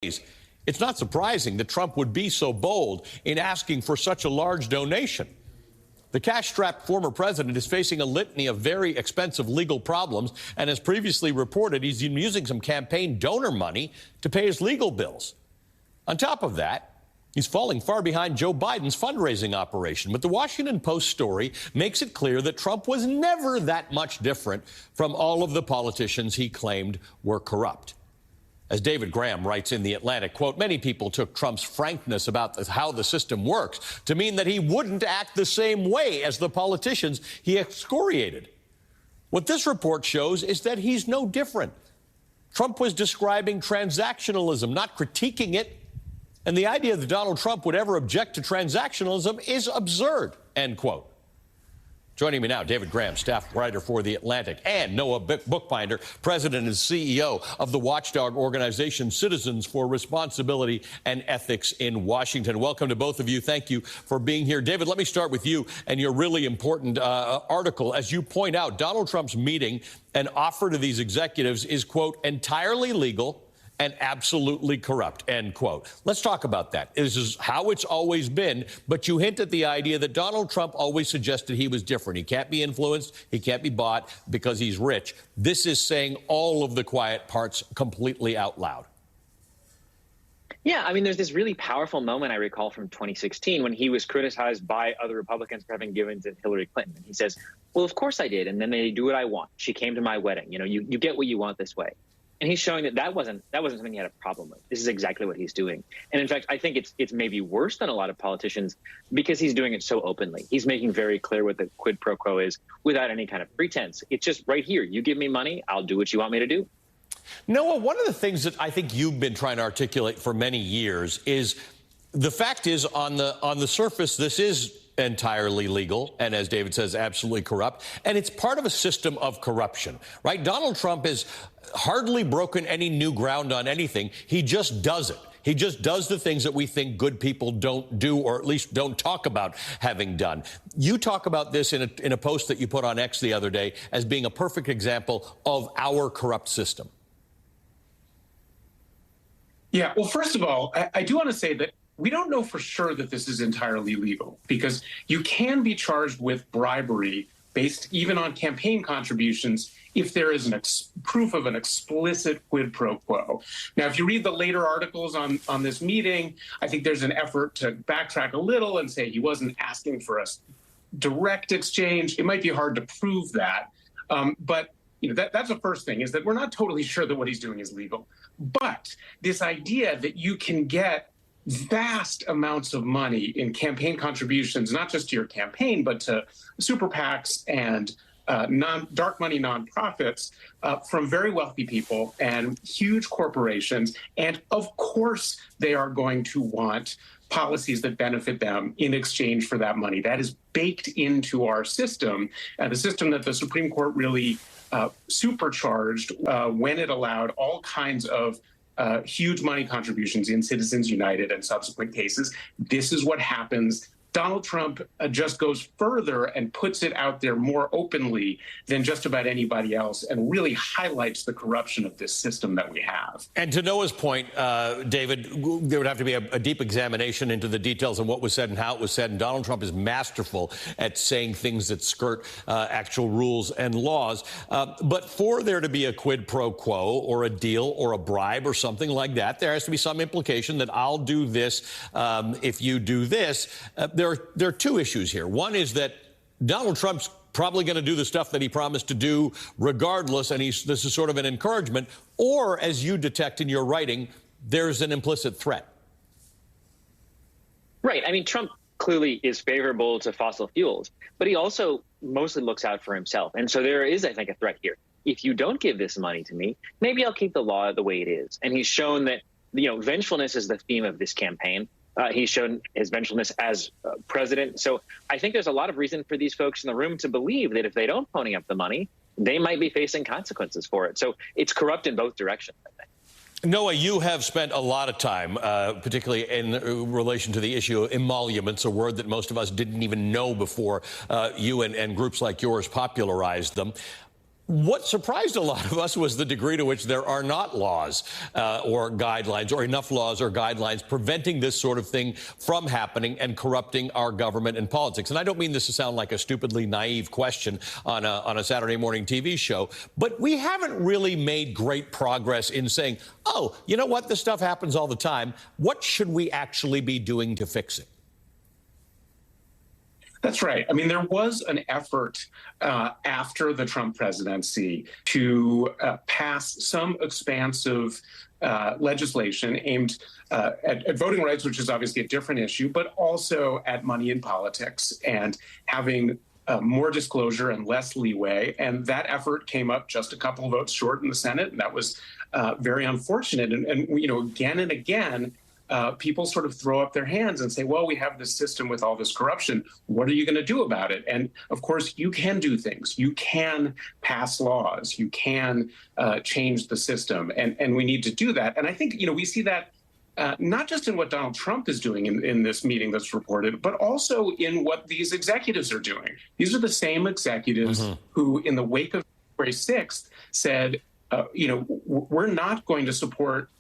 It's not surprising that Trump would be so bold in asking for such a large donation. The cash-strapped former president is facing a litany of very expensive legal problems, and as previously reported, he's using some campaign donor money to pay his legal bills. On top of that, he's falling far behind Joe Biden's fundraising operation. But the Washington Post story makes it clear that Trump was never that much different from all of the politicians he claimed were corrupt. As David Graham writes in The Atlantic, quote, many people took Trump's frankness about how the system works to mean that he wouldn't act the same way as the politicians he excoriated. What this report shows is that he's no different. Trump was describing transactionalism, not critiquing it. And the idea that Donald Trump would ever object to transactionalism is absurd, end quote. Joining me now, David Graham, staff writer for The Atlantic, and Noah Bookbinder, president and CEO of the watchdog organization Citizens for Responsibility and Ethics in Washington. Welcome to both of you. Thank you for being here. David, let me start with you and your really important article. As you point out, Donald Trump's meeting and offer to these executives is, quote, entirely legal and absolutely corrupt, end quote. Let's talk about that. This is how it's always been, but you hint at the idea that Donald Trump always suggested he was different. He can't be influenced, he can't be bought because he's rich. This is saying all of the quiet parts completely out loud. Yeah, I mean, there's this really powerful moment I recall from 2016 when he was criticized by other Republicans for having given to Hillary Clinton. And he says, well, of course I did, and then they do what I want. She came to my wedding. You know, you get what you want this way. And he's showing that that wasn't something he had a problem with. This is exactly what he's doing. And in fact, I think it's maybe worse than a lot of politicians because he's doing it so openly. He's making very clear what the quid pro quo is without any kind of pretense. It's just right here. You give me money, I'll do what you want me to do. Noah, one of the things that I think you've been trying to articulate for many years is the fact is on the surface, this is entirely legal, and as David says, absolutely corrupt. And it's part of a system of corruption, right? Donald Trump has hardly broken any new ground on anything. He just does it. He just does the things that we think good people don't do, or at least don't talk about having done. You talk about this in a post that you put on X the other day as being a perfect example of our corrupt system. Yeah, well, first of all, I do want to say that we don't know for sure that this is entirely legal, because you can be charged with bribery based even on campaign contributions if there is proof of an explicit quid pro quo. Now, if you read the later articles on this meeting, I think there's an effort to backtrack a little and say he wasn't asking for a direct exchange. It might be hard to prove that. But you know, that's the first thing, is that we're not totally sure that what he's doing is legal. But this idea that you can get vast amounts of money in campaign contributions, not just to your campaign, but to super PACs and dark money nonprofits from very wealthy people and huge corporations. And of course, they are going to want policies that benefit them in exchange for that money. That is baked into our system, the system that the Supreme Court really supercharged when it allowed all kinds of huge money contributions in Citizens United and subsequent cases. This is what happens. Donald Trump just goes further and puts it out there more openly than just about anybody else, and really highlights the corruption of this system that we have. And to Noah's point, David, there would have to be a deep examination into the details of what was said and how it was said. And Donald Trump is masterful at saying things that skirt actual rules and laws. But for there to be a quid pro quo or a deal or a bribe or something like that, there has to be some implication that I'll do this if you do this. There are two issues here. One is that Donald Trump's probably going to do the stuff that he promised to do regardless, and this is sort of an encouragement. Or, as you detect in your writing, there's an implicit threat. Right. I mean, Trump clearly is favorable to fossil fuels, but he also mostly looks out for himself. And so there is, I think, a threat here. If you don't give this money to me, maybe I'll keep the law the way it is. And he's shown that, you know, vengefulness is the theme of this campaign. He's shown his vengefulness as president. So I think there's a lot of reason for these folks in the room to believe that if they don't pony up the money, they might be facing consequences for it. So it's corrupt in both directions, I think. Noah, you have spent a lot of time, particularly in relation to the issue of emoluments, a word that most of us didn't even know before you and groups like yours popularized them. What surprised a lot of us was the degree to which there are not laws or guidelines, or enough laws or guidelines preventing this sort of thing from happening and corrupting our government and politics. And I don't mean this to sound like a stupidly naive question on a Saturday morning TV show, but we haven't really made great progress in saying, oh, you know what, this stuff happens all the time. What should we actually be doing to fix it? That's right. I mean, there was an effort after the Trump presidency to pass some expansive legislation aimed at voting rights, which is obviously a different issue, but also at money in politics and having more disclosure and less leeway. And that effort came up just a couple of votes short in the Senate, and that was very unfortunate. And you know, again and again, people sort of throw up their hands and say, well, we have this system with all this corruption. What are you going to do about it? And of course, you can do things. You can pass laws. You can change the system. And we need to do that. And I think, you know, we see that not just in what Donald Trump is doing in this meeting that's reported, but also in what these executives are doing. These are the same executives who, in the wake of February 6th, said, you know, we're not going to support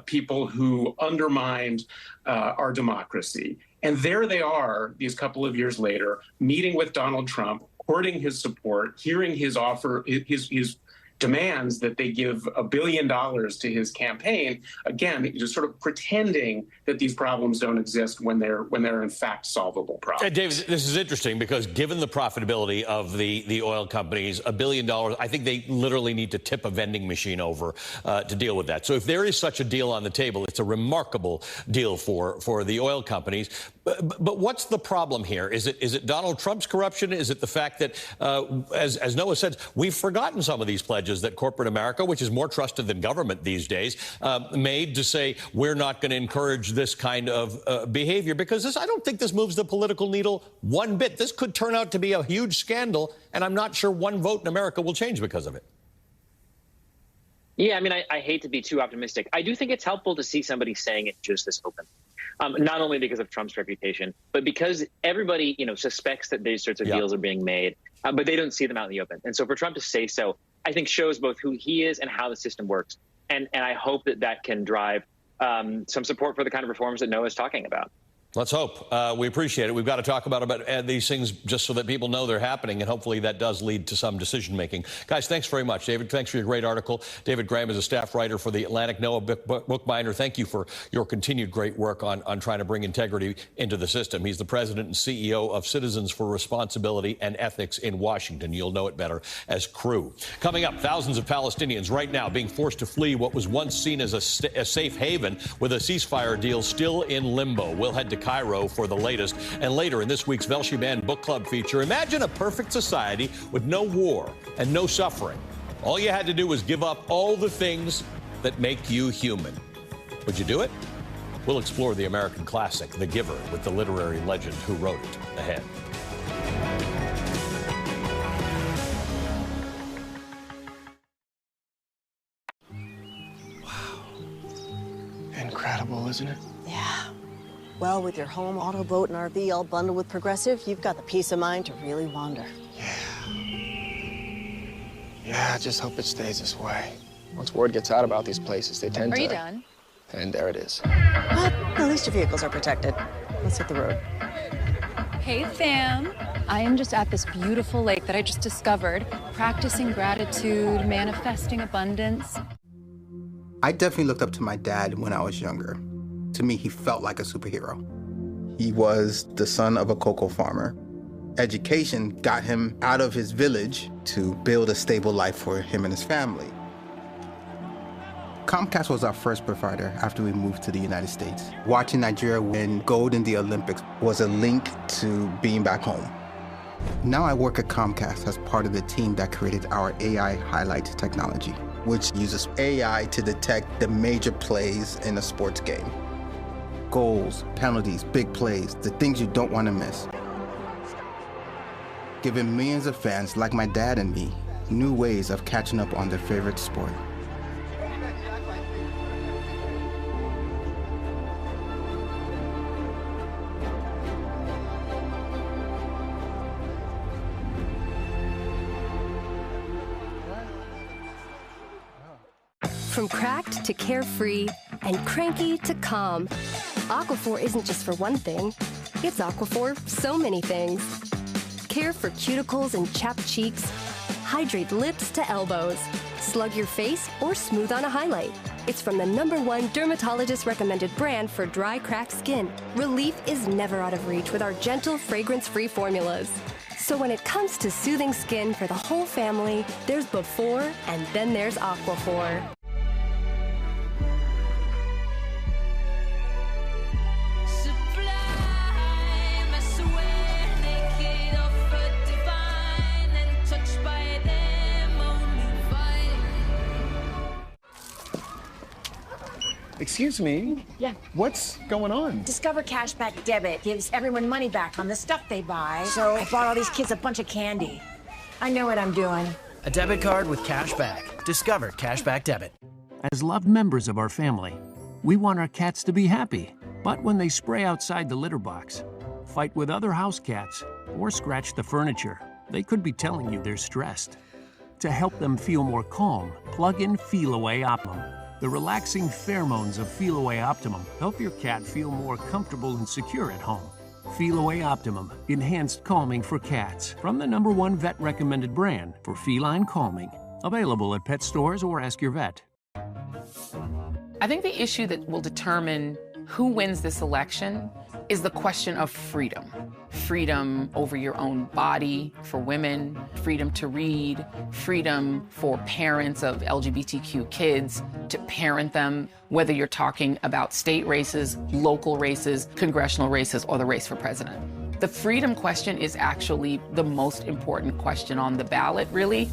people who undermined our democracy. And there they are, these couple of years later, meeting with Donald Trump, courting his support, hearing his offer, his demands that they give $1 billion to his campaign. Again, just sort of pretending that these problems don't exist when they're in fact solvable problems. David, this is interesting because given the profitability of the oil companies, $1 billion, I think they literally need to tip a vending machine over to deal with that. So if there is such a deal on the table, it's a remarkable deal for the oil companies. But what's the problem here? Is it Donald Trump's corruption? Is it the fact that, as Noah said, we've forgotten some of these pledges that corporate America, which is more trusted than government these days, made to say we're not going to encourage this kind of behavior? Because I don't think this moves the political needle one bit. This could turn out to be a huge scandal, and I'm not sure one vote in America will change because of it. Yeah, I mean, I hate to be too optimistic. I do think it's helpful to see somebody saying it just this open. Not only because of Trump's reputation, but because everybody, you know, suspects that these sorts of deals are being made, but they don't see them out in the open. And so for Trump to say so, I think shows both who he is and how the system works. And I hope that can drive some support for the kind of reforms that Noah's talking about. Let's hope. We appreciate it. We've got to talk about these things just so that people know they're happening, and hopefully that does lead to some decision-making. Guys, thanks very much. David, thanks for your great article. David Graham is a staff writer for The Atlantic. Noah Bookbinder, thank you for your continued great work on trying to bring integrity into the system. He's the president and CEO of Citizens for Responsibility and Ethics in Washington. You'll know it better as CREW. Coming up, thousands of Palestinians right now being forced to flee what was once seen as a safe haven, with a ceasefire deal still in limbo. We'll head to Cairo for the latest. And later in this week's Velshi Band Book Club feature, imagine a perfect society with no war and no suffering. All you had to do was give up all the things that make you human. Would you do it? We'll explore the American classic, The Giver, with the literary legend who wrote it ahead. Incredible, isn't it? Yeah. Well, with your home, auto, boat, and RV all bundled with Progressive, you've got the peace of mind to really wander. Yeah, I just hope it stays this way. Once word gets out about these places, they tend to... Are you done? And there it is. But at least your vehicles are protected. Let's hit the road. Hey, fam. I am just at this beautiful lake that I just discovered, practicing gratitude, manifesting abundance. I definitely looked up to my dad when I was younger. To me, he felt like a superhero. He was the son of a cocoa farmer. Education got him out of his village to build a stable life for him and his family. Comcast was our first provider after we moved to the United States. Watching Nigeria win gold in the Olympics was a link to being back home. Now I work at Comcast as part of the team that created our AI highlight technology, which uses AI to detect the major plays in a sports game. Goals, penalties, big plays, the things you don't want to miss. Giving millions of fans like my dad and me new ways of catching up on their favorite sport. From cracked to carefree and cranky to calm, Aquaphor isn't just for one thing. It's Aquaphor so many things. Care for cuticles and chapped cheeks. Hydrate lips to elbows. Slug your face or smooth on a highlight. It's from the #1 dermatologist-recommended brand for dry, cracked skin. Relief is never out of reach with our gentle, fragrance-free formulas. So when it comes to soothing skin for the whole family, there's before and then there's Aquaphor. Excuse me? Yeah. What's going on? Discover Cashback Debit gives everyone money back on the stuff they buy. So I bought all these kids a bunch of candy. I know what I'm doing. A debit card with cash back. Discover Cashback Debit. As loved members of our family, we want our cats to be happy. But when they spray outside the litter box, fight with other house cats, or scratch the furniture, they could be telling you they're stressed. To help them feel more calm, plug in Feel Away Optimum. The relaxing pheromones of Feel Away Optimum help your cat feel more comfortable and secure at home. Feel Away Optimum, enhanced calming for cats, from the #1 vet-recommended brand for feline calming. Available at pet stores or ask your vet. I think the issue that will determine who wins this election is the question of freedom. Freedom over your own body for women, freedom to read, freedom for parents of LGBTQ kids to parent them, whether you're talking about state races, local races, congressional races, or the race for president. The freedom question is actually the most important question on the ballot, really.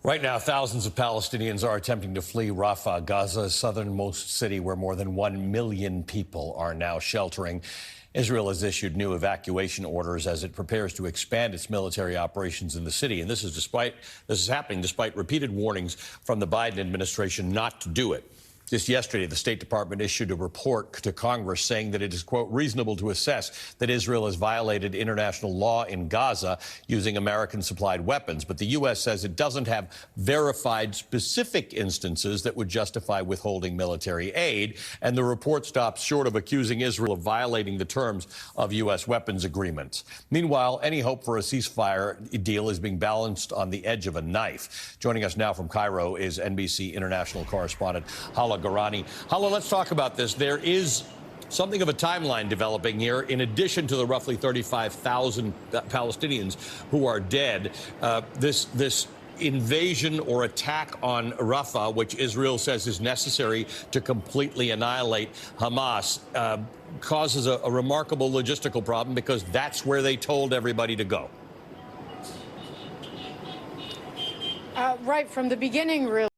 Right now, thousands of Palestinians are attempting to flee Rafah, Gaza's southernmost city, where more than 1 million people are now sheltering. Israel has issued new evacuation orders as it prepares to expand its military operations in the city. And this is happening despite repeated warnings from the Biden administration not to do it. Just yesterday, the State Department issued a report to Congress saying that it is, quote, reasonable to assess that Israel has violated international law in Gaza using American-supplied weapons. But the U.S. says it doesn't have verified specific instances that would justify withholding military aid. And the report stops short of accusing Israel of violating the terms of U.S. weapons agreements. Meanwhile, any hope for a ceasefire deal is being balanced on the edge of a knife. Joining us now from Cairo is NBC international correspondent Hala Garani. Hala, let's talk about this. There is something of a timeline developing here. In addition to the roughly 35,000 Palestinians who are dead, this invasion or attack on Rafah, which Israel says is necessary to completely annihilate Hamas, causes a remarkable logistical problem because that's where they told everybody to go. Right from the beginning, really.